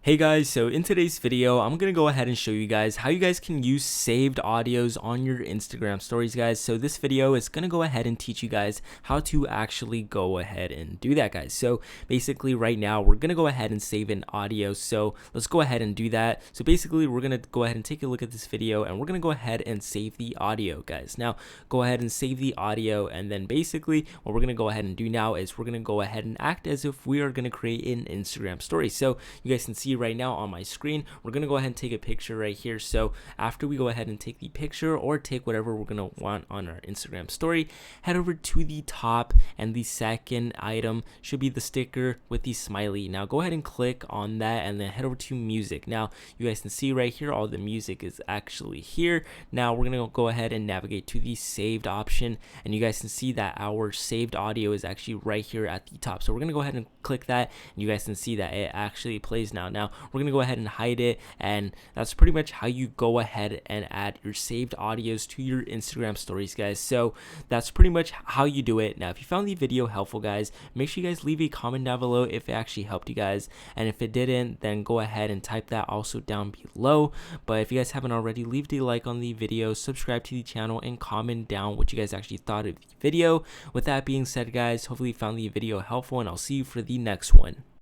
Hey guys, so in today's video, I'm going to go ahead and show you guys how you guys can use saved audios on your Instagram stories, guys. So this video is going to go ahead and teach you guys how to actually go ahead and do that, guys. So basically right now, we're going to go ahead and save an audio. So let's go ahead and do that. So basically, we're going to go ahead and take a look at this video and we're going to go ahead and save the audio, guys. Now, go ahead and save the audio. And then basically what we're going to go ahead and do now is we're going to go ahead and act as if we are going to create an Instagram story. So you guys can see right now on my screen, we're going to go ahead and take a picture right here. So after we go ahead and take the picture or take whatever we're going to want on our Instagram story, head over to the top, and the second item should be the sticker with the smiley. Now go ahead and click on that and then head over to music. Now you guys can see right here, all the music is actually here. Now we're going to go ahead and navigate to the saved option, and you guys can see that our saved audio is actually right here at the top. So we're going to go ahead and click that, and you guys can see that it actually plays now. Now we're going to go ahead and hide it, and that's pretty much how you go ahead and add your saved audios to your Instagram stories, guys. So that's pretty much how you do it. Now if you found the video helpful, guys, make sure you guys leave a comment down below if it actually helped you guys, and if it didn't, then go ahead and type that also down below. But if you guys haven't already, leave a like on the video, subscribe to the channel, and comment down what you guys actually thought of the video. With that being said, guys, hopefully you found the video helpful, and I'll see you for the next one.